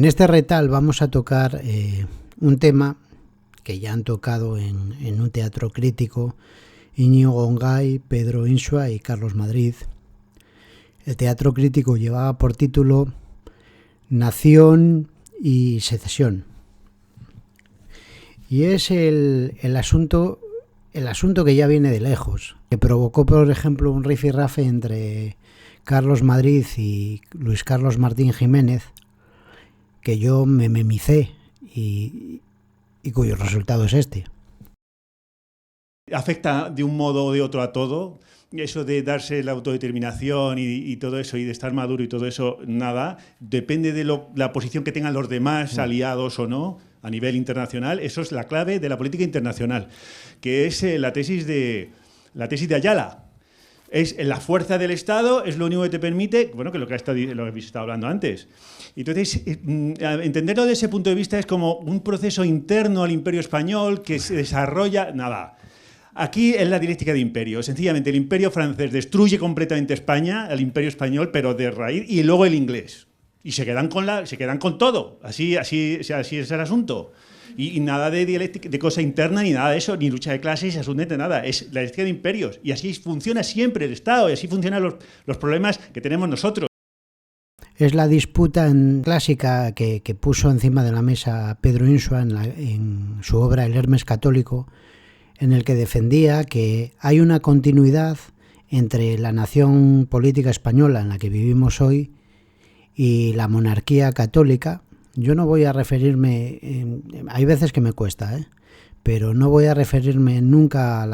En este retal vamos a tocar un tema que ya han tocado en un teatro crítico Íñigo Gongay, Pedro Insua y Carlos Madrid. El teatro crítico llevaba por título Nación y secesión. Y es el asunto que ya viene de lejos, que provocó, por ejemplo, un rifirrafe entre Carlos Madrid y Luis Carlos Martín Jiménez, que yo me memicé y cuyo resultado es este. Afecta de un modo o de otro a todo. Eso de darse la autodeterminación y todo eso, y de estar maduro y todo eso, nada. Depende de la posición que tengan los demás, aliados o no, a nivel internacional. Eso es la clave de la política internacional, que es la tesis de Ayala. Es la fuerza del Estado, es lo único que te permite, bueno, que lo que habéis estado hablando antes. Entonces, entenderlo desde ese punto de vista es como un proceso interno al Imperio Español que se desarrolla, nada. Aquí es la dialéctica de imperio. Sencillamente, el Imperio francés destruye completamente España, el Imperio español, pero de raíz, y luego el inglés. Y se quedan con todo. Así es el asunto. Y nada de dialéctica, de cosa interna, ni nada de eso, ni lucha de clases, absolutamente nada. Es la dialéctica de imperios. Y así funciona siempre el Estado, y así funcionan los problemas que tenemos nosotros. Es la disputa clásica que puso encima de la mesa Pedro Insua en su obra El Hermes Católico, en el que defendía que hay una continuidad entre la nación política española en la que vivimos hoy y la monarquía católica. Yo no voy a referirme, hay veces que me cuesta, pero no voy a referirme nunca a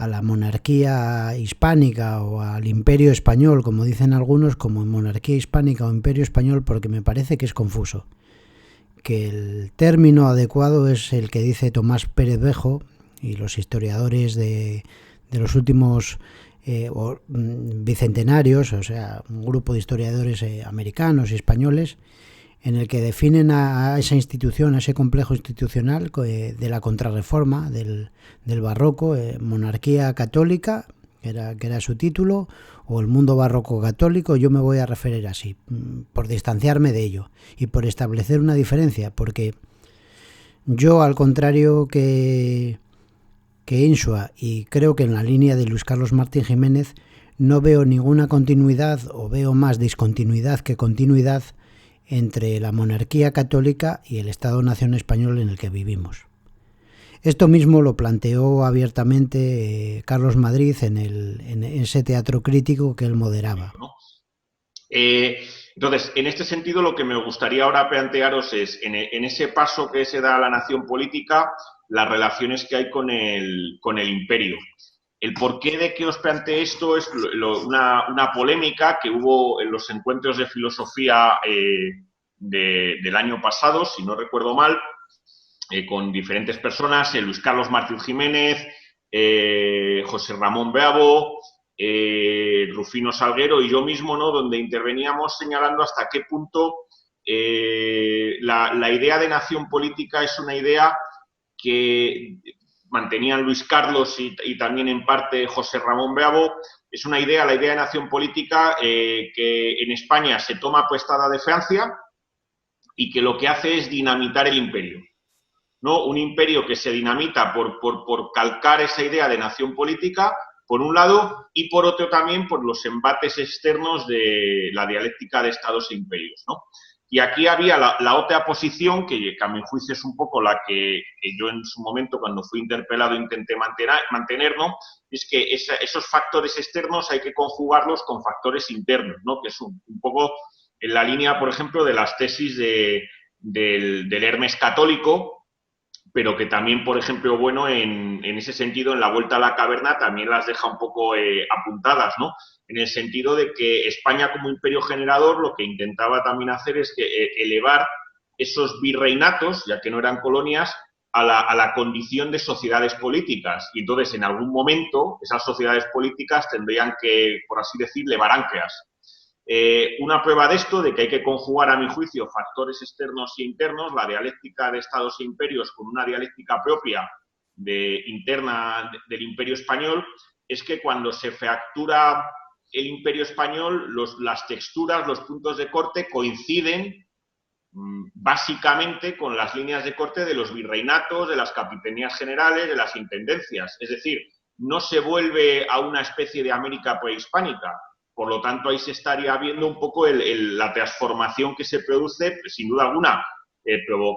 la monarquía hispánica o al imperio español, como dicen algunos, como monarquía hispánica o imperio español, porque me parece que es confuso. Que el término adecuado es el que dice Tomás Pérez Bejo y los historiadores de los últimos bicentenarios, o sea, un grupo de historiadores americanos y españoles, en el que definen a esa institución, a ese complejo institucional de la contrarreforma, del barroco, monarquía católica, que era su título, o el mundo barroco católico. Yo me voy a referir así, por distanciarme de ello y por establecer una diferencia, porque yo, al contrario que Insua, y creo que en la línea de Luis Carlos Martín Jiménez, no veo ninguna continuidad, o veo más discontinuidad que continuidad, entre la monarquía católica y el Estado-Nación español en el que vivimos. Esto mismo lo planteó abiertamente Carlos Madrid en ese teatro crítico que él moderaba. Entonces, en este sentido, lo que me gustaría ahora plantearos es, en ese paso que se da a la nación política, las relaciones que hay con el imperio. El porqué de que os plantee esto es una polémica que hubo en los encuentros de filosofía del año pasado, si no recuerdo mal, con diferentes personas, Luis Carlos Martín Jiménez, José Ramón Beabo, Rufino Salguero y yo mismo, ¿no?, donde interveníamos señalando hasta qué punto la idea de nación política es una idea que mantenían Luis Carlos y también en parte José Ramón Beabo. Es una idea, la idea de nación política, que en España se toma prestada de Francia y que lo que hace es dinamitar el imperio, ¿no? Un imperio que se dinamita por calcar esa idea de nación política, por un lado, y por otro también por los embates externos de la dialéctica de estados e imperios, ¿no? Y aquí había la otra posición, que a mi juicio es un poco la que yo en su momento, cuando fui interpelado, intenté mantener, ¿no? Es que esos factores externos hay que conjugarlos con factores internos, ¿no? Que es un poco en la línea, por ejemplo, de las tesis del Hermes católico, pero que también, por ejemplo, bueno, en ese sentido, en la Vuelta a la Caverna también las deja un poco apuntadas, ¿no? En el sentido de que España, como imperio generador, lo que intentaba también hacer es que elevar esos virreinatos, ya que no eran colonias, a la condición de sociedades políticas. Y entonces, en algún momento, esas sociedades políticas tendrían que, por así decir, levar anclas. Una prueba de esto, de que hay que conjugar, a mi juicio, factores externos e internos, la dialéctica de estados e imperios con una dialéctica propia interna del imperio español, es que cuando se fractura el imperio español, las texturas, los puntos de corte coinciden básicamente con las líneas de corte de los virreinatos, de las capitanías generales, de las intendencias. Es decir, no se vuelve a una especie de América prehispánica. Por lo tanto, ahí se estaría viendo un poco la transformación que se produce, sin duda alguna,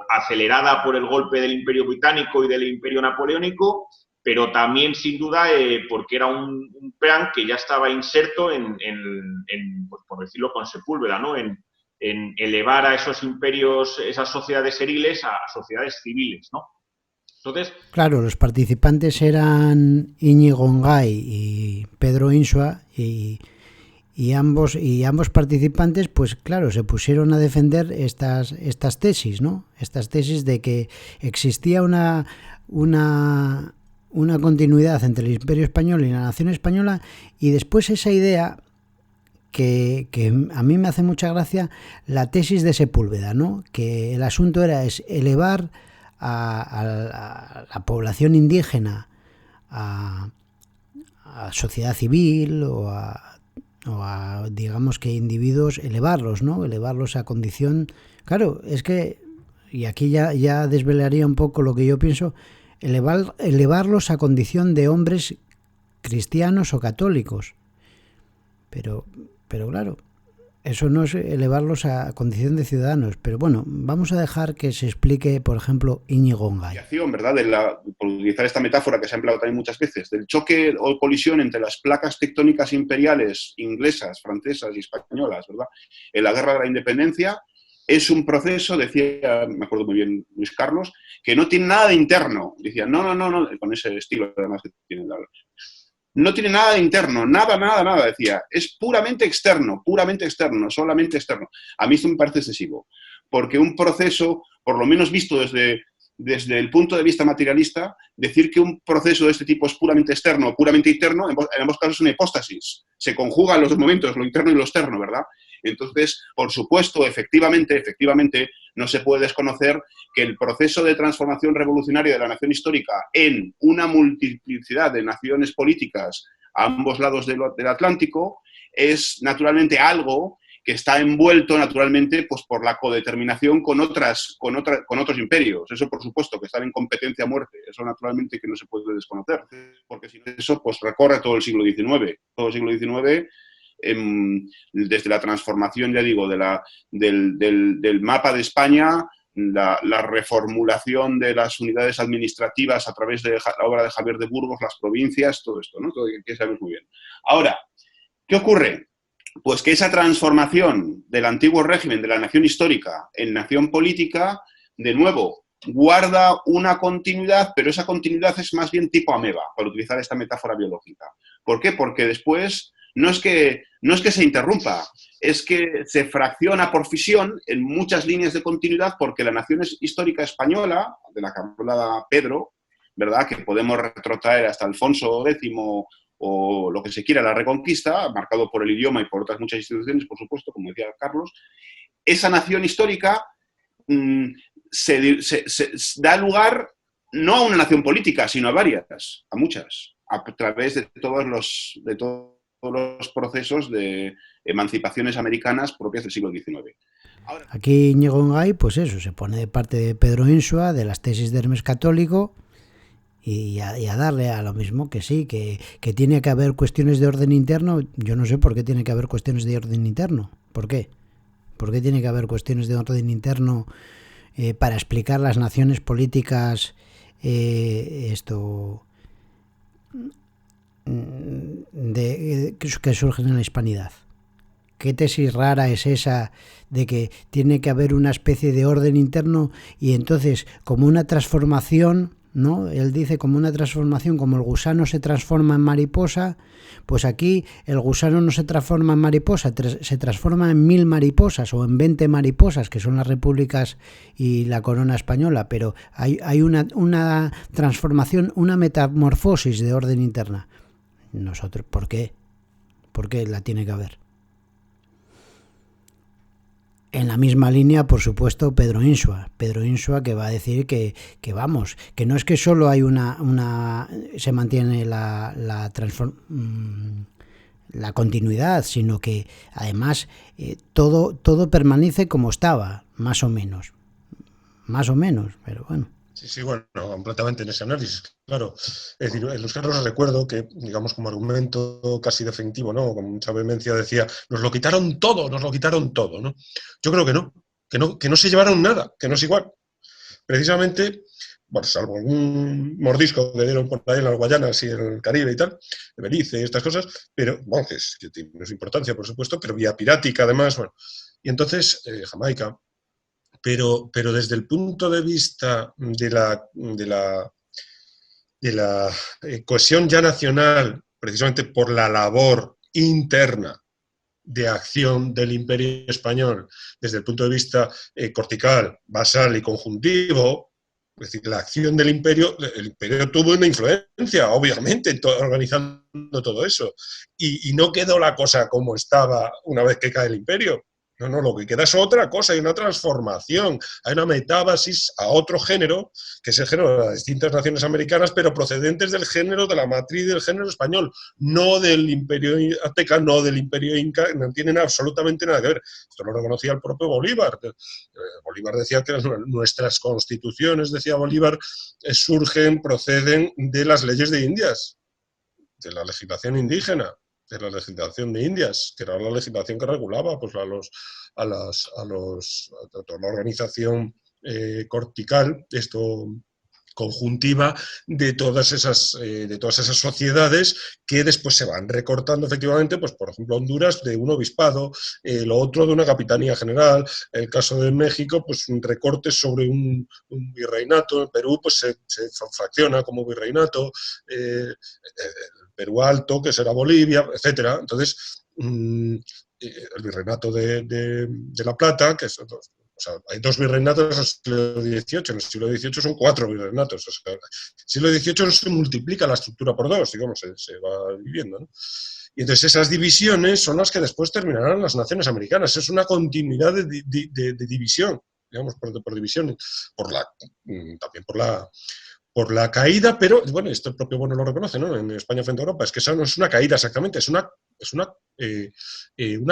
acelerada por el golpe del Imperio Británico y del Imperio Napoleónico, pero también, sin duda, porque era un plan que ya estaba inserto pues, por decirlo con Sepúlveda, ¿no? En elevar a esos imperios, esas sociedades eriles, a sociedades civiles, ¿no? Entonces, claro, los participantes eran Íñigo Ngay y Pedro Insua, y ambos participantes, pues claro, se pusieron a defender estas tesis, ¿no? Estas tesis de que existía una continuidad entre el Imperio Español y la nación española, y después esa idea que a mí me hace mucha gracia, la tesis de Sepúlveda, ¿no? Que el asunto era elevar a la población indígena a sociedad civil o a digamos que individuos, elevarlos, ¿no? Elevarlos a condición, claro, es que, y aquí ya desvelaría un poco lo que yo pienso, elevarlos a condición de hombres cristianos o católicos, pero claro, eso no es elevarlos a condición de ciudadanos. Pero bueno, vamos a dejar que se explique, por ejemplo, Íñigo Ngay. ¿Verdad? Por utilizar esta metáfora que se ha empleado también muchas veces, del choque o colisión entre las placas tectónicas imperiales inglesas, francesas y españolas, ¿verdad? En la Guerra de la Independencia es un proceso, decía, me acuerdo muy bien Luis Carlos, que no tiene nada de interno. Decía, no, con ese estilo además que tiene la... No tiene nada de interno, nada, decía. Es puramente externo, solamente externo. A mí esto me parece excesivo, porque un proceso, por lo menos visto desde el punto de vista materialista, decir que un proceso de este tipo es puramente externo o puramente interno, en ambos casos es una hipóstasis. Se conjugan los dos momentos, lo interno y lo externo, ¿verdad? Entonces, por supuesto, efectivamente, no se puede desconocer que el proceso de transformación revolucionaria de la nación histórica en una multiplicidad de naciones políticas a ambos lados del Atlántico es naturalmente algo que está envuelto naturalmente pues, por la codeterminación con otros imperios. Eso, por supuesto, que están en competencia a muerte. Eso, naturalmente, que no se puede desconocer. Porque si no, eso pues, recorre todo el siglo XIX. Todo el siglo XIX, desde la transformación, ya digo, del mapa de España, la reformulación de las unidades administrativas a través de la obra de Javier de Burgos, las provincias, todo esto, ¿no? Todo que sabemos muy bien. Ahora, ¿qué ocurre? Pues que esa transformación del antiguo régimen de la nación histórica en nación política, de nuevo, guarda una continuidad, pero esa continuidad es más bien tipo ameba, para utilizar esta metáfora biológica. ¿Por qué? Porque después no es que se interrumpa, es que se fracciona por fisión en muchas líneas de continuidad, porque la nación histórica española, de la que hablaba Pedro, ¿verdad?, que podemos retrotraer hasta Alfonso X o lo que se quiera, la Reconquista, marcado por el idioma y por otras muchas instituciones, por supuesto, como decía Carlos, esa nación histórica se da lugar no a una nación política, sino a varias, a muchas, a través de todos los procesos de emancipaciones americanas propias del siglo XIX. Ahora, aquí Íñigo Ngay, pues eso, se pone de parte de Pedro Insua, de las tesis de Hermes Católico, y a darle a lo mismo, que sí, que tiene que haber cuestiones de orden interno. Yo no sé por qué tiene que haber cuestiones de orden interno. ¿Por qué? ¿Por qué tiene que haber cuestiones de orden interno para explicar las naciones políticas que surgen en la hispanidad? ¿Qué tesis rara es esa de que tiene que haber una especie de orden interno y entonces como una transformación, ¿no? Él dice como una transformación, como el gusano se transforma en mariposa, pues aquí el gusano no se transforma en mariposa, se transforma en 1000 mariposas o en 20 mariposas, que son las repúblicas y la corona española, pero hay una transformación, una metamorfosis de orden interna. Nosotros, ¿por qué? ¿Por qué la tiene que haber? En la misma línea, por supuesto, Pedro Insua, que va a decir que vamos, que no es que solo hay se mantiene la continuidad, sino que además todo permanece como estaba, más o menos, pero bueno. Sí, bueno, completamente en ese análisis, claro. Es decir, en los casos recuerdo que, digamos, como argumento casi definitivo, ¿no? Con mucha vehemencia decía, nos lo quitaron todo, ¿no? Yo creo que no se llevaron nada, que no es igual. Precisamente, bueno, salvo algún mordisco que dieron por ahí en las Guayanas y en el Caribe y tal, de Belice y estas cosas, pero, bueno, que tiene su importancia, por supuesto, pero vía pirática además, bueno. Y entonces, Jamaica. Pero desde el punto de vista de la cohesión ya nacional, precisamente por la labor interna de acción del Imperio Español, desde el punto de vista cortical, basal y conjuntivo, es decir, la acción del Imperio, el Imperio tuvo una influencia, obviamente, organizando todo eso, y no quedó la cosa como estaba una vez que cae el Imperio. No, lo que queda es otra cosa, hay una transformación, hay una metábasis a otro género, que es el género de las distintas naciones americanas, pero procedentes del género, de la matriz del género español, no del imperio azteca, no del imperio inca, no tienen absolutamente nada que ver. Esto lo reconocía el propio Bolívar. Bolívar decía que nuestras constituciones, decía Bolívar, proceden de las leyes de Indias, de la legislación indígena, de la legislación de Indias, que era la legislación que regulaba pues, a toda la organización cortical, conjuntiva de todas esas sociedades que después se van recortando efectivamente, pues por ejemplo Honduras de un obispado, lo otro de una capitanía general, el caso de México, pues un recorte sobre un virreinato, en Perú pues se fracciona como virreinato, Perú Alto, que será Bolivia, etcétera. Entonces, el virreinato de La Plata, que es, o sea, hay dos virreinatos en el siglo XVIII, en el siglo XVIII son 4 virreinatos. O sea, en el siglo XVIII se multiplica la estructura por 2, digamos, se va dividiendo, ¿no? Y entonces esas divisiones son las que después terminarán las naciones americanas. Es una continuidad de división, digamos, por divisiones, también por la caída, pero, bueno, esto el propio Bono lo reconoce, ¿no? En España frente a Europa, es que esa no es una caída exactamente, es una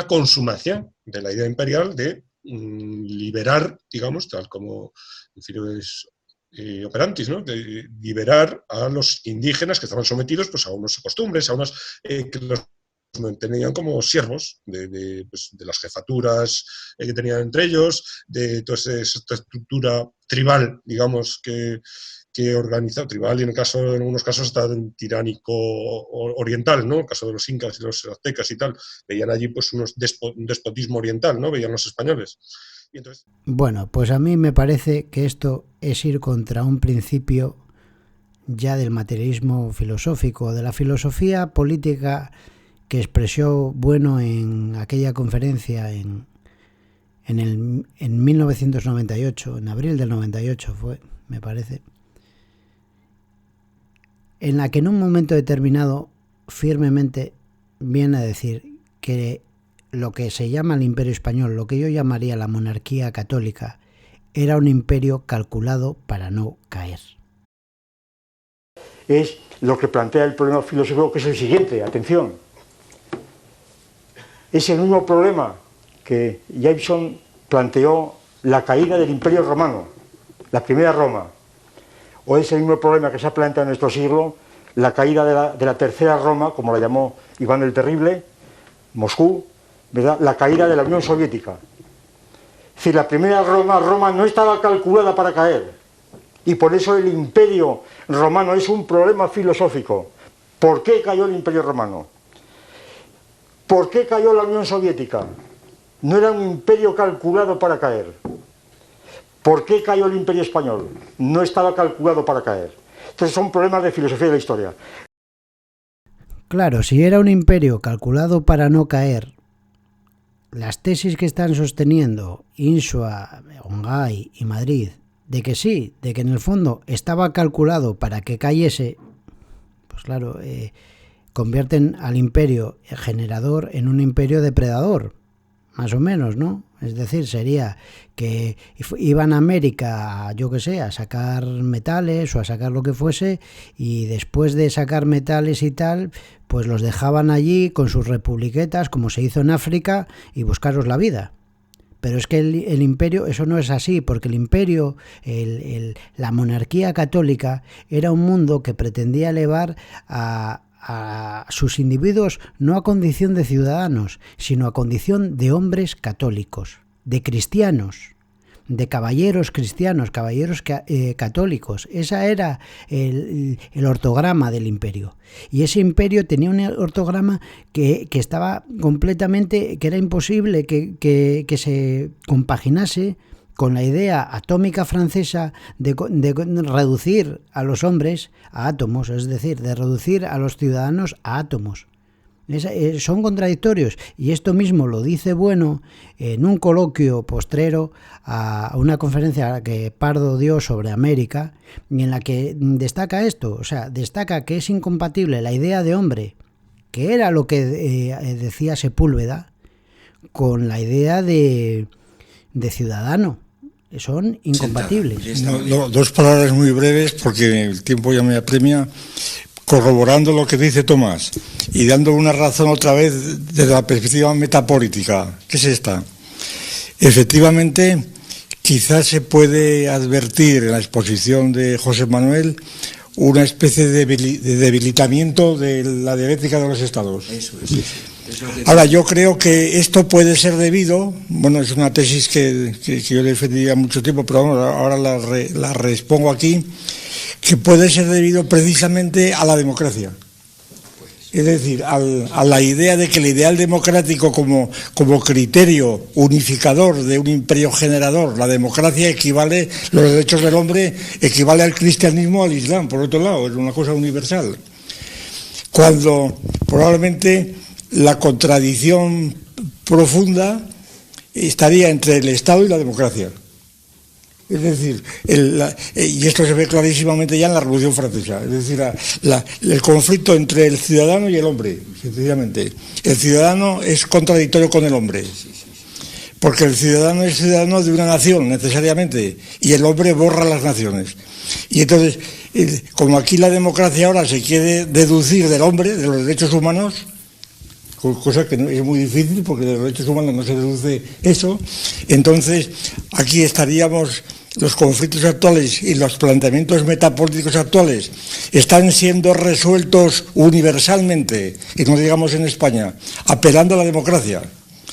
consumación de la idea imperial de liberar, digamos, tal como inferiores operantis, ¿no? De liberar a los indígenas que estaban sometidos pues, a unas costumbres, a unas que los mantenían como siervos de las jefaturas que tenían entre ellos, de toda esta estructura tribal, digamos, que organiza tribal y en algunos casos hasta tiránico oriental, ¿no? En el caso de los incas y los aztecas y tal, veían allí pues un despotismo oriental, ¿no? Veían los españoles. Y entonces... Bueno, pues a mí me parece que esto es ir contra un principio ya del materialismo filosófico, de la filosofía política que expresó Bueno en aquella conferencia en 1998, en abril del 98 fue, me parece, en la que en un momento determinado firmemente viene a decir que lo que se llama el Imperio Español, lo que yo llamaría la monarquía católica, era un imperio calculado para no caer. Es lo que plantea el problema filosófico, que es el siguiente, atención. Es el mismo problema que Jameson planteó la caída del Imperio Romano, la primera Roma. O es el mismo problema que se ha planteado en nuestro siglo, la caída de la tercera Roma, como la llamó Iván el Terrible, Moscú, ¿verdad? La caída de la Unión Soviética. Es decir, la primera Roma no estaba calculada para caer. Y por eso el Imperio Romano es un problema filosófico. ¿Por qué cayó el Imperio Romano? ¿Por qué cayó la Unión Soviética? No era un imperio calculado para caer. ¿Por qué cayó el Imperio Español? No estaba calculado para caer. Entonces son problemas de filosofía de la historia. Claro, si era un imperio calculado para no caer, las tesis que están sosteniendo Insua, Ongay y Madrid, de que sí, de que en el fondo estaba calculado para que cayese, pues claro, convierten al imperio generador en un imperio depredador, más o menos, ¿no? Es decir, sería que iban a América, yo que sé, a sacar metales o a sacar lo que fuese, y después de sacar metales y tal, pues los dejaban allí con sus republiquetas, como se hizo en África, y buscaros la vida. pero es que el imperio, eso no es así, porque el imperio, la monarquía católica era un mundo que pretendía elevar a sus individuos no a condición de ciudadanos, sino a condición de hombres católicos, de cristianos, de caballeros cristianos, caballeros católicos. Esa era el ortograma del imperio. Y ese imperio tenía un ortograma que estaba completamente, que era imposible que se compaginase con la idea atómica francesa de reducir a los hombres a átomos, es decir, de reducir a los ciudadanos a átomos. Son contradictorios, y esto mismo lo dice Bueno en un coloquio postrero a una conferencia que Pardo dio sobre América, y en la que destaca esto, o sea, destaca que es incompatible la idea de hombre, que era lo que decía Sepúlveda, con la idea de ciudadano. Son incompatibles. Dos palabras muy breves, porque el tiempo ya me apremia. Corroborando lo que dice Tomás y dando una razón otra vez desde la perspectiva metapolítica, ¿qué es esta? Efectivamente, quizás se puede advertir en la exposición de José Manuel una especie de debilitamiento de la dialéctica de los estados. Eso. Ahora, yo creo que esto puede ser debido, bueno, es una tesis que yo defendía mucho tiempo, pero bueno, ahora la respongo aquí, que puede ser debido precisamente a la democracia. Es decir, a la idea de que el ideal democrático como criterio unificador de un imperio generador, la democracia equivale, los derechos del hombre equivale al cristianismo, al islam, por otro lado, es una cosa universal. Cuando probablemente la contradicción profunda estaría entre el Estado y la democracia. Es decir, y esto se ve clarísimamente ya en la Revolución Francesa, es decir, el conflicto entre el ciudadano y el hombre, sencillamente. El ciudadano es contradictorio con el hombre, porque el ciudadano es ciudadano de una nación, necesariamente, y el hombre borra las naciones. Y entonces, como aquí la democracia ahora se quiere deducir del hombre, de los derechos humanos, cosa que es muy difícil porque de los derechos humanos no se deduce eso, entonces aquí estaríamos, los conflictos actuales y los planteamientos metapolíticos actuales están siendo resueltos universalmente, y no digamos en España, apelando a la democracia.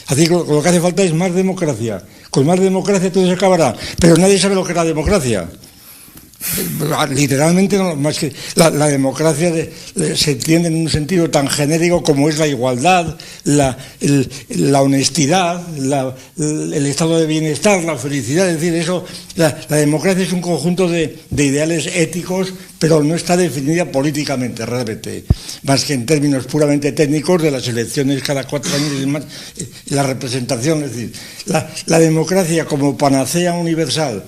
Así que lo que hace falta es más democracia. Con más democracia todo se acabará, pero nadie sabe lo que es la democracia. Literalmente, no, más que la democracia se entiende en un sentido tan genérico como es la igualdad, la honestidad, el estado de bienestar, la felicidad. Es decir, eso, la democracia es un conjunto de ideales éticos, pero no está definida políticamente realmente, más que en términos puramente técnicos de las elecciones cada 4 años y demás, la representación. Es decir, la democracia como panacea universal,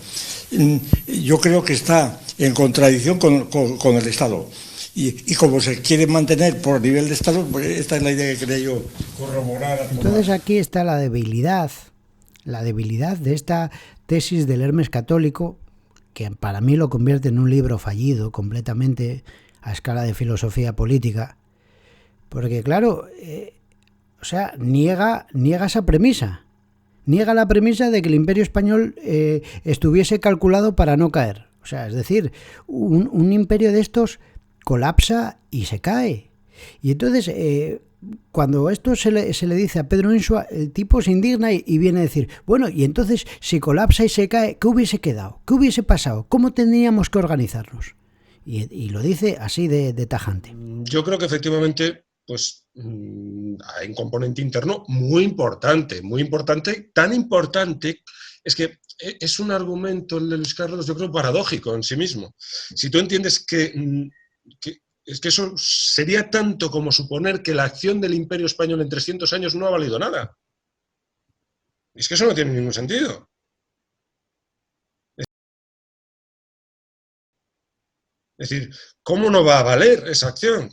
yo creo que está en contradicción con el Estado. Y como se quiere mantener por nivel de Estado, pues esta es la idea que quería yo corroborar. Entonces aquí está la debilidad de esta tesis del Hermes católico, que para mí lo convierte en un libro fallido completamente a escala de filosofía política, porque claro, niega esa premisa. Niega la premisa de que el Imperio Español estuviese calculado para no caer. O sea, es decir, un imperio de estos colapsa y se cae. Y entonces, cuando esto se le dice a Pedro Insua, el tipo se indigna y viene a decir, bueno, y entonces, si colapsa y se cae, ¿qué hubiese quedado? ¿Qué hubiese pasado? ¿Cómo teníamos que organizarnos? Y lo dice así de tajante. Yo creo que efectivamente, pues hay un componente interno muy importante, tan importante, es que es un argumento, el de Luis Carlos, yo creo paradójico en sí mismo. Si tú entiendes que es que eso sería tanto como suponer que la acción del Imperio Español en 300 años no ha valido nada. Es que eso no tiene ningún sentido. Es decir, ¿cómo no va a valer esa acción?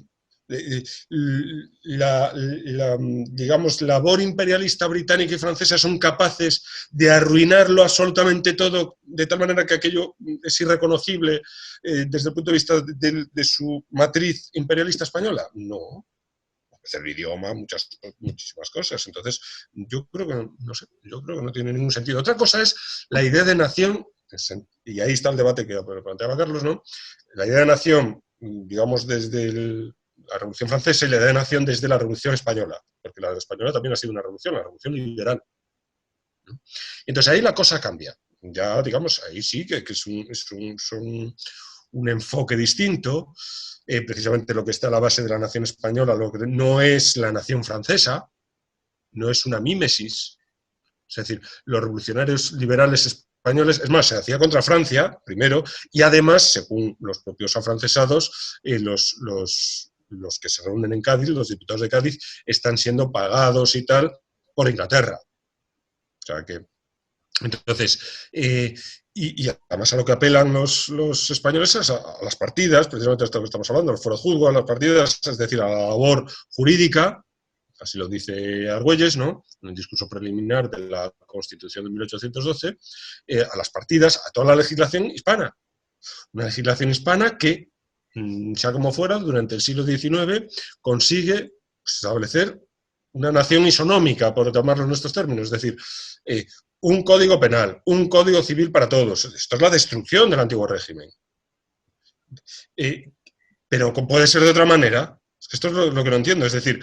Digamos, labor imperialista británica y francesa son capaces de arruinarlo absolutamente todo, de tal manera que aquello es irreconocible desde el punto de vista de su matriz imperialista española. No. el idioma, muchísimas cosas. Entonces, yo creo que no tiene ningún sentido. Otra cosa es la idea de nación, y ahí está el debate que planteaba Carlos, ¿no? La idea de nación, digamos, desde la Revolución Francesa y la idea de nación desde la Revolución Española, porque la española también ha sido una revolución, la revolución liberal, ¿no? Entonces ahí la cosa cambia. Ya, digamos, ahí sí que es un enfoque distinto. Precisamente lo que está a la base de la nación española no es la nación francesa, no es una mímesis. Es decir, los revolucionarios liberales españoles, es más, se hacía contra Francia, primero, y además, según los propios afrancesados, los que se reúnen en Cádiz, los diputados de Cádiz, están siendo pagados y tal por Inglaterra. O sea que, entonces, y además a lo que apelan los españoles es a las partidas, precisamente esto que estamos hablando, los fueros de juzgo, a las partidas, es decir, a la labor jurídica, así lo dice Argüelles, ¿no?, en el discurso preliminar de la Constitución de 1812, a las partidas, a toda la legislación hispana. Una legislación hispana que, sea como fuera, durante el siglo XIX consigue establecer una nación isonómica, por llamarlo en estos términos, es decir, un código penal, un código civil para todos. Esto es la destrucción del antiguo régimen. Pero puede ser de otra manera. Esto es lo que no entiendo. Es decir,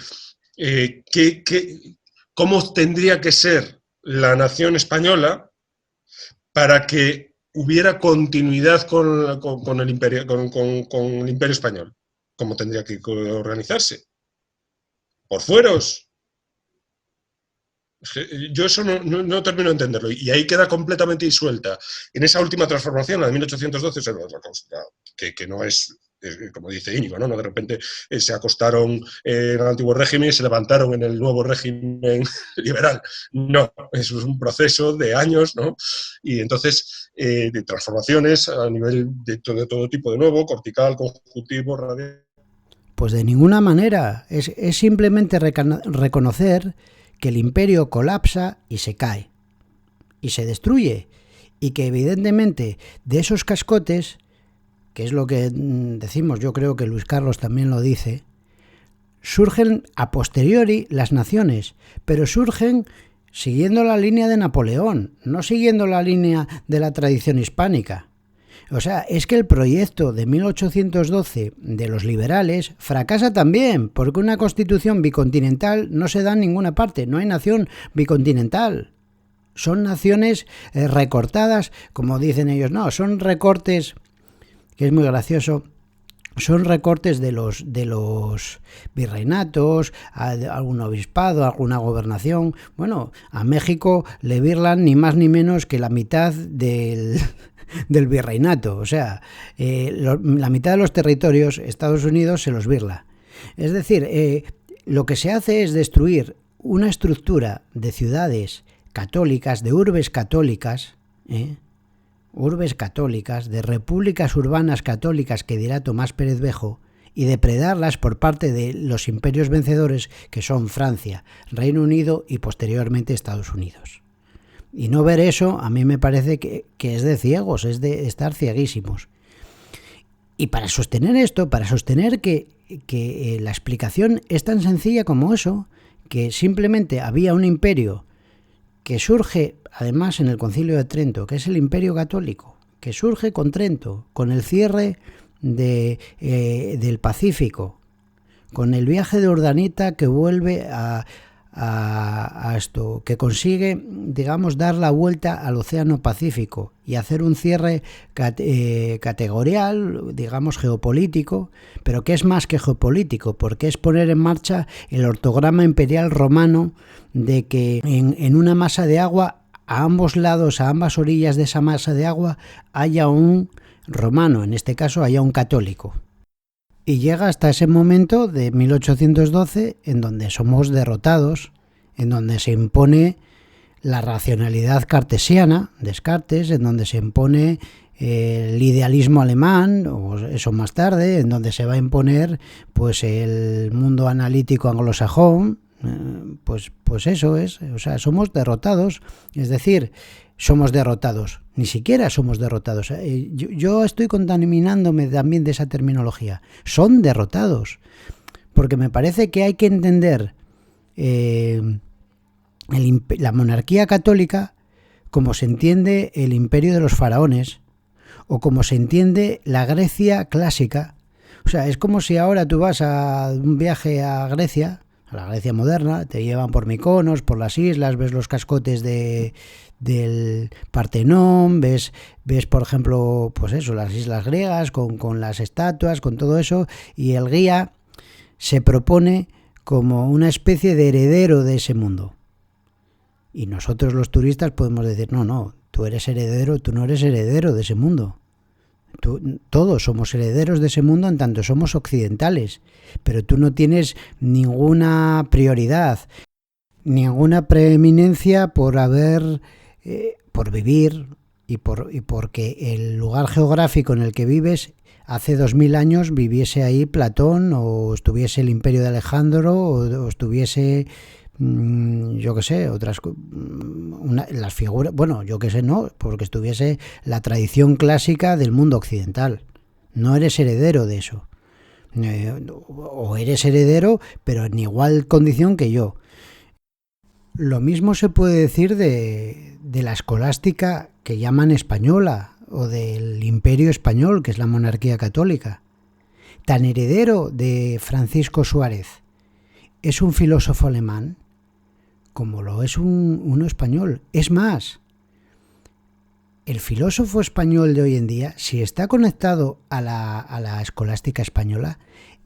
¿cómo tendría que ser la nación española para que hubiera continuidad con el imperio español? ¿Cómo tendría que organizarse? ¿Por fueros? Yo eso no termino de entenderlo, y ahí queda completamente disuelta. En esa última transformación, la de 1812, que no es, como dice Íñigo, ¿no? De repente se acostaron en el antiguo régimen y se levantaron en el nuevo régimen liberal. No, eso es un proceso de años, ¿no? Y entonces, de transformaciones a nivel de todo tipo de nuevo, cortical, conjuntivo, radial. Pues de ninguna manera, es simplemente reconocer que el imperio colapsa y se cae, y se destruye, y que evidentemente de esos cascotes, que es lo que decimos, yo creo que Luis Carlos también lo dice, surgen a posteriori las naciones, pero surgen siguiendo la línea de Napoleón, no siguiendo la línea de la tradición hispánica. O sea, es que el proyecto de 1812 de los liberales fracasa también, porque una constitución bicontinental no se da en ninguna parte, no hay nación bicontinental. Son naciones recortadas, como dicen ellos, no, son recortes, que es muy gracioso, son recortes de los virreinatos, algún obispado, alguna gobernación. Bueno, a México le birlan ni más ni menos que la mitad del virreinato, o sea, la mitad de los territorios Estados Unidos se los birla. Es decir, lo que se hace es destruir una estructura de ciudades católicas, de urbes católicas, de repúblicas urbanas católicas, que dirá Tomás Pérez Bejo, y depredarlas por parte de los imperios vencedores, que son Francia, Reino Unido y posteriormente Estados Unidos. Y no ver eso, a mí me parece que es de ciegos, es de estar cieguísimos. Y para sostener esto, para sostener que la explicación es tan sencilla como eso, que simplemente había un imperio que surge, además, en el Concilio de Trento, que es el Imperio Católico, que surge con Trento, con el cierre del Pacífico, con el viaje de Urdaneta, que vuelve a esto, que consigue, digamos, dar la vuelta al Océano Pacífico y hacer un cierre categorial, digamos, geopolítico, pero que es más que geopolítico, porque es poner en marcha el ortograma imperial romano, de que en una masa de agua, a ambos lados, a ambas orillas de esa masa de agua, haya un romano, en este caso haya un católico. Y llega hasta ese momento de 1812 en donde somos derrotados, en donde se impone la racionalidad cartesiana, Descartes, en donde se impone el idealismo alemán, o eso más tarde, en donde se va a imponer pues el mundo analítico anglosajón, pues eso es, o sea, somos derrotados, es decir, somos derrotados, ni siquiera somos derrotados. Yo estoy contaminándome también de esa terminología. Son derrotados, porque me parece que hay que entender la monarquía católica como se entiende el imperio de los faraones o como se entiende la Grecia clásica. O sea, es como si ahora tú vas a un viaje a Grecia, a la Grecia moderna, te llevan por Mykonos, por las islas, ves los cascotes del Partenón, ves por ejemplo, pues eso, las islas griegas con las estatuas, con todo eso, y el guía se propone como una especie de heredero de ese mundo. Y nosotros los turistas podemos decir, no, tú eres heredero, tú no eres heredero de ese mundo. Todos somos herederos de ese mundo en tanto somos occidentales, pero tú no tienes ninguna prioridad, ninguna preeminencia por vivir y porque el lugar geográfico en el que vives hace 2000 años viviese ahí Platón, o estuviese el Imperio de Alejandro, o estuviese yo qué sé, las figuras, bueno, yo qué sé, no, porque estuviese la tradición clásica del mundo occidental. No eres heredero de eso. O eres heredero, pero en igual condición que yo. Lo mismo se puede decir de la escolástica que llaman española, o del imperio español, que es la monarquía católica. Tan heredero de Francisco Suárez es un filósofo alemán como lo es uno español. Es más, el filósofo español de hoy en día, si está conectado a la escolástica española,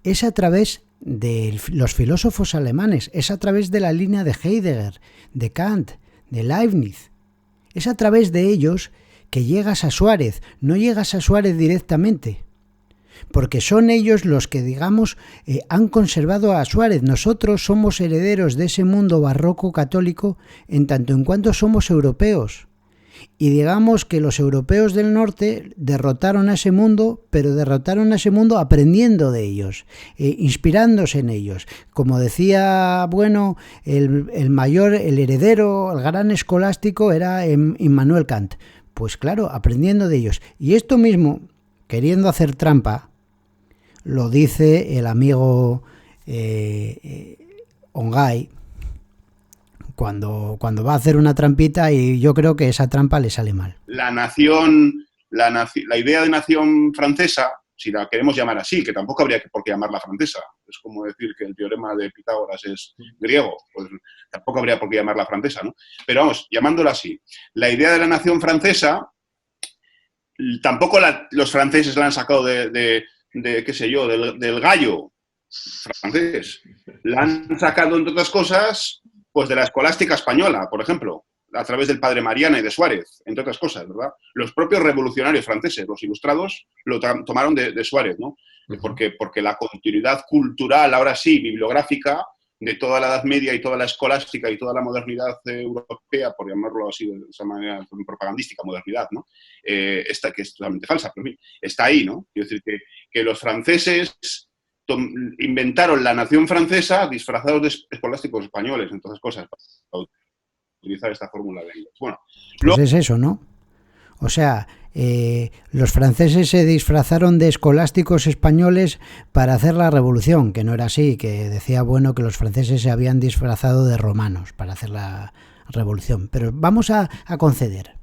es a través de los filósofos alemanes, es a través de la línea de Heidegger, de Kant, de Leibniz. Es a través de ellos que llegas a Suárez, no llegas a Suárez directamente, porque son ellos los que, digamos, han conservado a Suárez. Nosotros somos herederos de ese mundo barroco católico en tanto en cuanto somos europeos. Y digamos que los europeos del norte derrotaron a ese mundo, pero derrotaron a ese mundo aprendiendo de ellos, inspirándose en ellos. Como decía, bueno, el heredero, el gran escolástico era Immanuel Kant. Pues claro, aprendiendo de ellos. Y esto mismo, queriendo hacer trampa, lo dice el amigo Ongay cuando va a hacer una trampita, y yo creo que esa trampa le sale mal. La idea de nación francesa, si la queremos llamar así, que tampoco habría por qué llamarla francesa, es como decir que el teorema de Pitágoras es griego, pues tampoco habría por qué llamarla francesa, ¿no? Pero vamos, llamándola así, la idea de la nación francesa, tampoco los franceses la han sacado de qué sé yo, del gallo francés. La han sacado, entre otras cosas, pues de la escolástica española, por ejemplo, a través del padre Mariana y de Suárez, entre otras cosas, ¿verdad? Los propios revolucionarios franceses, los ilustrados, lo tomaron de Suárez, ¿no? Porque la continuidad cultural, ahora sí, bibliográfica, de toda la Edad Media y toda la escolástica y toda la modernidad europea, por llamarlo así de esa manera propagandística, modernidad, ¿no? Esta que es totalmente falsa, pero en fin, está ahí, ¿no? Quiero decir que los franceses inventaron la nación francesa disfrazados de escolásticos españoles, entonces cosas, para utilizar esta fórmula de inglés. Bueno, pues es eso, ¿no? O sea, los franceses se disfrazaron de escolásticos españoles para hacer la revolución, que no era así, que decía, bueno, que los franceses se habían disfrazado de romanos para hacer la revolución. Pero vamos a conceder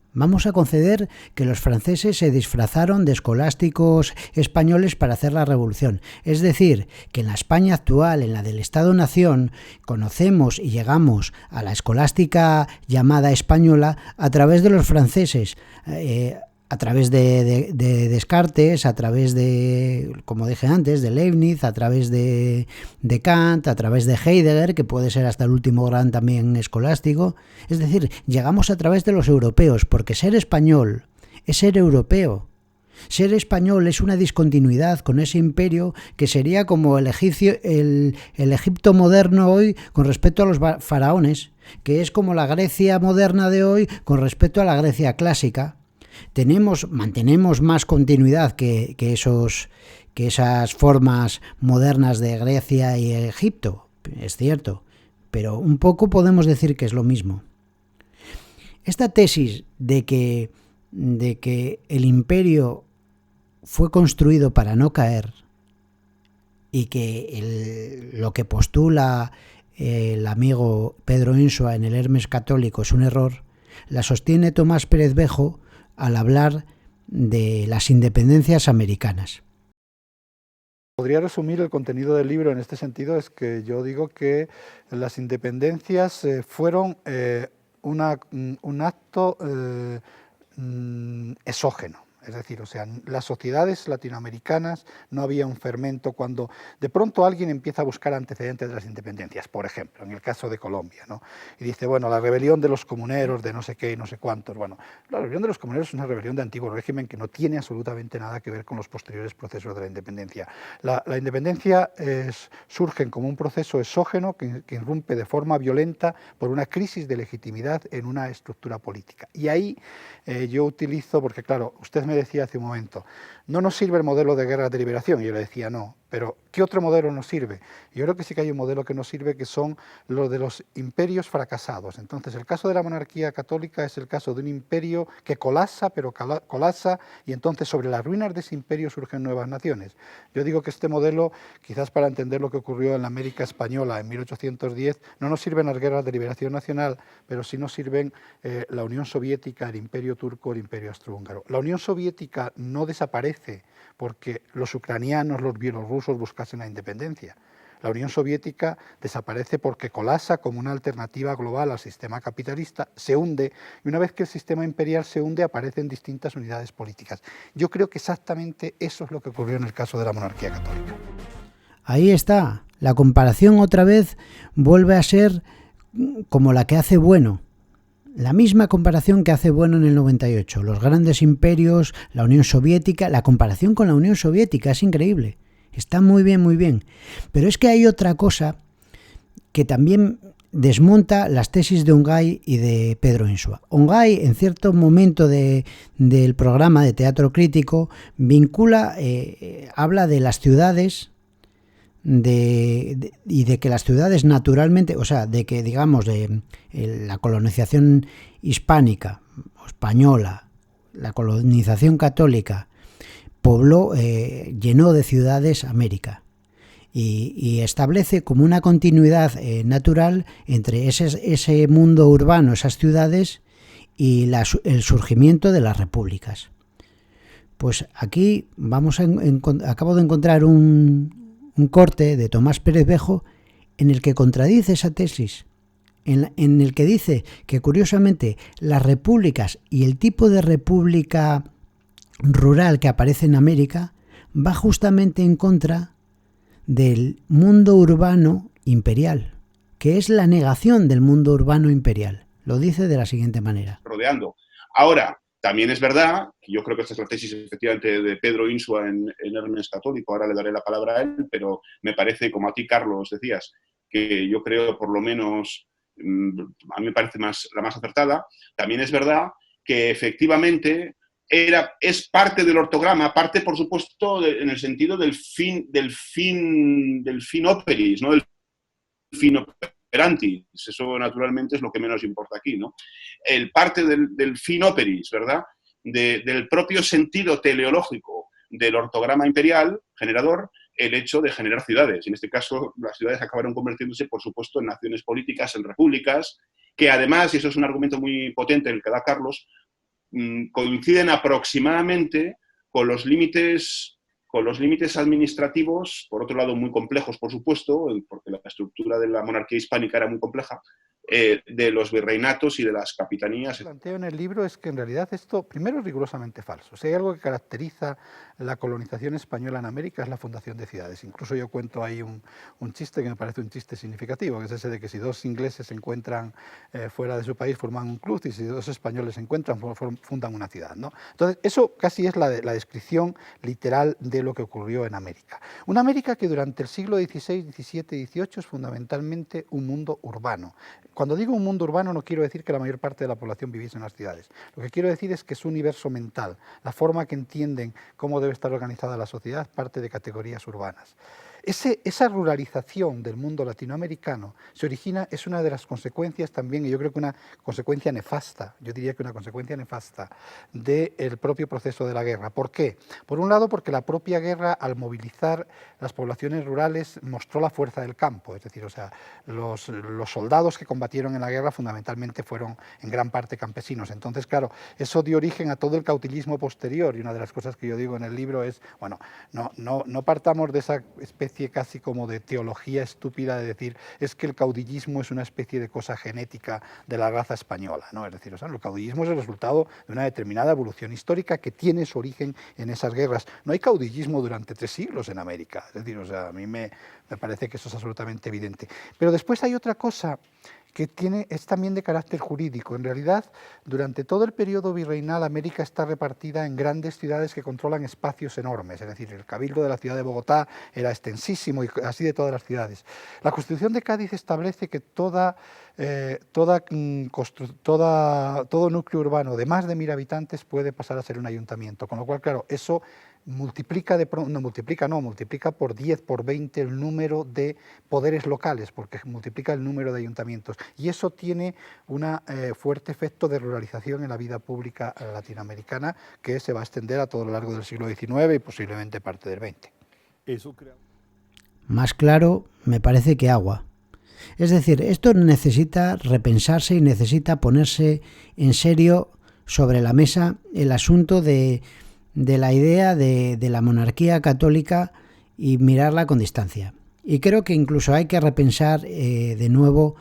que los franceses se disfrazaron de escolásticos españoles para hacer la revolución. Es decir, que en la España actual, en la del Estado-Nación, conocemos y llegamos a la escolástica llamada española a través de los franceses, a través de Descartes, a través de, como dije antes, de Leibniz, a través de Kant, a través de Heidegger, que puede ser hasta el último gran también escolástico. Es decir, llegamos a través de los europeos, porque ser español es ser europeo. Ser español es una discontinuidad con ese imperio que sería como el Egipto moderno hoy con respecto a los faraones, que es como la Grecia moderna de hoy con respecto a la Grecia clásica. Mantenemos más continuidad que esas formas modernas de Grecia y Egipto, es cierto, pero un poco podemos decir que es lo mismo. Esta tesis de que el imperio fue construido para no caer y que lo que postula el amigo Pedro Insua en el Hermes Católico es un error, la sostiene Tomás Pérez Bejo al hablar de las independencias americanas. Podría resumir el contenido del libro en este sentido, es que yo digo que las independencias fueron un acto exógeno. Es decir, o sea, las sociedades latinoamericanas no había un fermento cuando de pronto alguien empieza a buscar antecedentes de las independencias, por ejemplo, en el caso de Colombia, ¿no? Y dice, bueno, la rebelión de los comuneros, de no sé qué y no sé cuántos. Bueno, la rebelión de los comuneros es una rebelión de antiguo régimen que no tiene absolutamente nada que ver con los posteriores procesos de la independencia. La independencia surge como un proceso exógeno que irrumpe de forma violenta por una crisis de legitimidad en una estructura política. Y ahí yo utilizo, porque claro, usted me decía hace un momento, no nos sirve el modelo de guerra de liberación, y yo le decía no, pero ¿qué otro modelo nos sirve? Yo creo que sí que hay un modelo que nos sirve, que son los de los imperios fracasados. Entonces, el caso de la monarquía católica es el caso de un imperio que colapsa, pero colapsa, y entonces sobre las ruinas de ese imperio surgen nuevas naciones. Yo digo que este modelo, quizás para entender lo que ocurrió en la América española en 1810, no nos sirven las guerras de liberación nacional, pero sí nos sirven la Unión Soviética, el imperio turco, el imperio austrohúngaro. La Unión Soviética no desaparece porque los ucranianos, los bielorrusos buscasen la independencia. La Unión Soviética desaparece porque colapsa como una alternativa global al sistema capitalista, se hunde, y una vez que el sistema imperial se hunde, aparecen distintas unidades políticas. Yo creo que exactamente eso es lo que ocurrió en el caso de la monarquía católica. Ahí está, la comparación otra vez vuelve a ser como la que hace Bueno. La misma comparación que hace Bueno en el 98, los grandes imperios, la Unión Soviética, la comparación con la Unión Soviética es increíble, está muy bien, muy bien. Pero es que hay otra cosa que también desmonta las tesis de Ongay y de Pedro Insua. Ongay, en cierto momento del programa de Teatro Crítico, vincula, habla de las ciudades, y de que las ciudades naturalmente, o sea, de que digamos de la colonización hispánica o española, la colonización católica pobló, llenó de ciudades América y establece como una continuidad natural entre ese mundo urbano, esas ciudades y el surgimiento de las repúblicas. Pues aquí acabo de encontrar un corte de Tomás Pérez Bejo en el que contradice esa tesis, en el que dice que curiosamente las repúblicas y el tipo de república rural que aparece en América va justamente en contra del mundo urbano imperial, que es la negación del mundo urbano imperial. Lo dice de la siguiente manera. Rodeando. Ahora, también es verdad, que yo creo que esta es la tesis efectivamente de Pedro Insua en Hermes Católico, ahora le daré la palabra a él, pero me parece, como a ti, Carlos, decías, que yo creo por lo menos, a mí me parece la más acertada. También es verdad que efectivamente es parte del ortograma, parte, por supuesto, en el sentido del fin operis, ¿no? Del fin operantis. Eso, naturalmente, es lo que menos importa aquí, ¿no? El parte del fin operis, ¿verdad? Del propio sentido teleológico del ortograma imperial generador, el hecho de generar ciudades. En este caso, las ciudades acabaron convirtiéndose, por supuesto, en naciones políticas, en repúblicas, que además, y eso es un argumento muy potente el que da Carlos, coinciden aproximadamente con los límites administrativos, por otro lado muy complejos, por supuesto, porque la estructura de la monarquía hispánica era muy compleja, de los virreinatos y de las capitanías. Lo que planteo en el libro es que en realidad esto, primero, es rigurosamente falso. Si hay algo que caracteriza la colonización española en América es la fundación de ciudades. Incluso yo cuento ahí un chiste que me parece un chiste significativo, que es ese de que si dos ingleses se encuentran fuera de su país forman un club y si dos españoles se encuentran fundan una ciudad, ¿no? Entonces, eso casi es la descripción literal de lo que ocurrió en América. Una América que durante el siglo XVI, XVII y XVIII es fundamentalmente un mundo urbano. Cuando digo un mundo urbano no quiero decir que la mayor parte de la población viviese en las ciudades. Lo que quiero decir es que su universo mental, la forma que entienden cómo debe estar organizada la sociedad, parte de categorías urbanas. Esa ruralización del mundo latinoamericano se origina, es una de las consecuencias también, y yo creo que una consecuencia nefasta, yo diría que una consecuencia nefasta del propio proceso de la guerra. ¿Por qué? Por un lado, porque la propia guerra, al movilizar las poblaciones rurales, mostró la fuerza del campo, es decir, o sea, los soldados que combatieron en la guerra fundamentalmente fueron en gran parte campesinos. Entonces, claro, eso dio origen a todo el caudillismo posterior, y una de las cosas que yo digo en el libro es, bueno, no partamos de esa especie casi como de teología estúpida de decir es que el caudillismo es una especie de cosa genética de la raza española, ¿no? Es decir, o sea, el caudillismo es el resultado de una determinada evolución histórica que tiene su origen en esas guerras. No hay caudillismo durante 3 siglos en América, es decir, o sea, a mí me parece que eso es absolutamente evidente. Pero después hay otra cosa que es también de carácter jurídico. En realidad, durante todo el periodo virreinal, América está repartida en grandes ciudades que controlan espacios enormes, es decir, el cabildo de la ciudad de Bogotá era extensísimo y así de todas las ciudades. La Constitución de Cádiz establece que todo núcleo urbano de más de 1000 habitantes puede pasar a ser un ayuntamiento, con lo cual, claro, eso multiplica por 10, por 20 el número de poderes locales, porque multiplica el número de ayuntamientos. Y eso tiene un fuerte efecto de ruralización en la vida pública latinoamericana que se va a extender a todo lo largo del siglo XIX y posiblemente parte del XX. Más claro, me parece que agua. Es decir, esto necesita repensarse y necesita ponerse en serio sobre la mesa el asunto de la idea de la monarquía católica y mirarla con distancia. Y creo que incluso hay que repensar de nuevo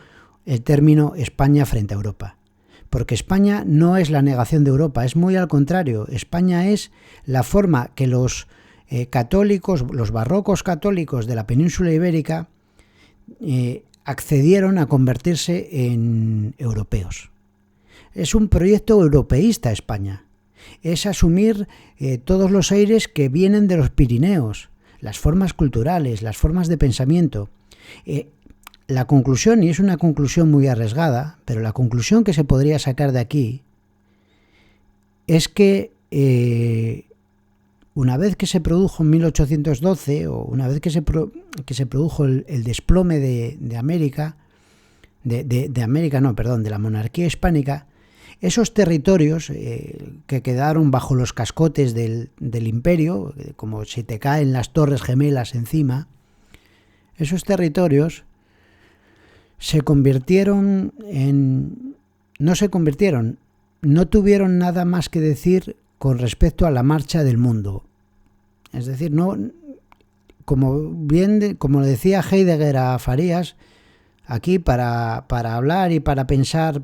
el término España frente a Europa. Porque España no es la negación de Europa, es muy al contrario. España es la forma que los católicos, los barrocos católicos de la península ibérica accedieron a convertirse en europeos. Es un proyecto europeísta España. Es asumir todos los aires que vienen de los Pirineos, las formas culturales, las formas de pensamiento. La conclusión, y es una conclusión muy arriesgada, pero la conclusión que se podría sacar de aquí es que una vez que se produjo en 1812, o una vez que se produjo el desplome de América, de la monarquía hispánica, esos territorios que quedaron bajo los cascotes del imperio, como si te caen las Torres Gemelas encima, esos territorios no tuvieron nada más que decir con respecto a la marcha del mundo. Es decir, como decía Heidegger a Farías, aquí para hablar y para pensar,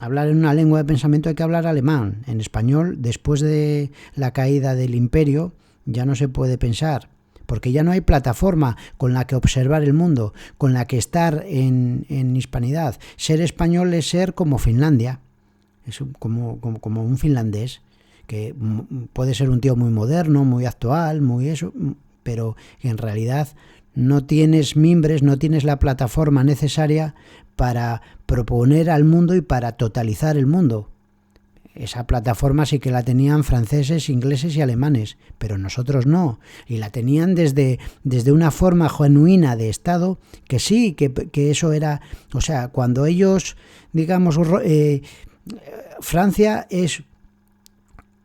hablar en una lengua de pensamiento hay que hablar alemán. En español, después de la caída del imperio, ya no se puede pensar, porque ya no hay plataforma con la que observar el mundo, con la que estar en hispanidad. Ser español es ser como Finlandia, es como un finlandés, que puede ser un tío muy moderno, muy actual, muy eso, pero en realidad no tienes mimbres, no tienes la plataforma necesaria para proponer al mundo y para totalizar el mundo. Esa plataforma sí que la tenían franceses, ingleses y alemanes, pero nosotros no. Y la tenían desde una forma genuina de Estado, que sí, que eso era... O sea, cuando ellos, digamos, Francia es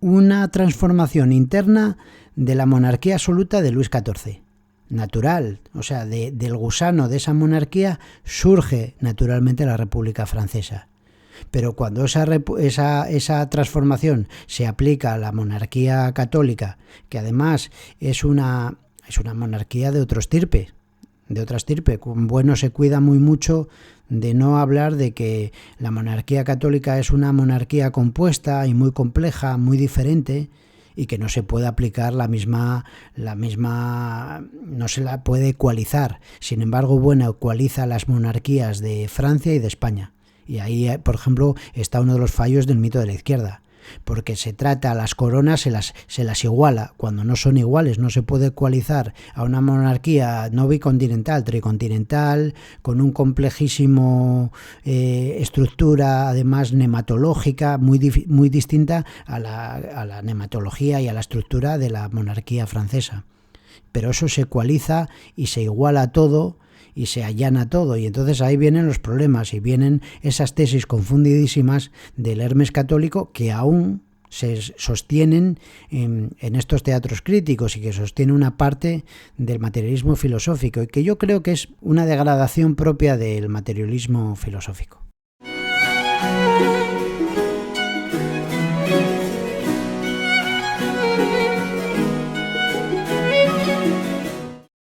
una transformación interna de la monarquía absoluta de Luis XIV. Natural, o sea, del gusano de esa monarquía surge naturalmente la República Francesa. Pero cuando esa transformación se aplica a la monarquía católica, que además es una monarquía de otra estirpe, bueno, se cuida muy mucho de no hablar de que la monarquía católica es una monarquía compuesta y muy compleja, muy diferente, y que no se puede aplicar la misma, no se la puede ecualizar. Sin embargo, bueno, ecualiza las monarquías de Francia y de España. Y ahí, por ejemplo, está uno de los fallos del mito de la izquierda, porque se trata a las coronas, se las iguala, cuando no son iguales. No se puede ecualizar a una monarquía no bicontinental, tricontinental, con un complejísimo estructura, además nematológica, muy distinta a la nematología y a la estructura de la monarquía francesa. pero eso se ecualiza y se iguala todo y se allana todo, y entonces ahí vienen los problemas y vienen esas tesis confundidísimas del Hermes católico que aún se sostienen en estos teatros críticos y que sostiene una parte del materialismo filosófico, y que yo creo que es una degradación propia del materialismo filosófico.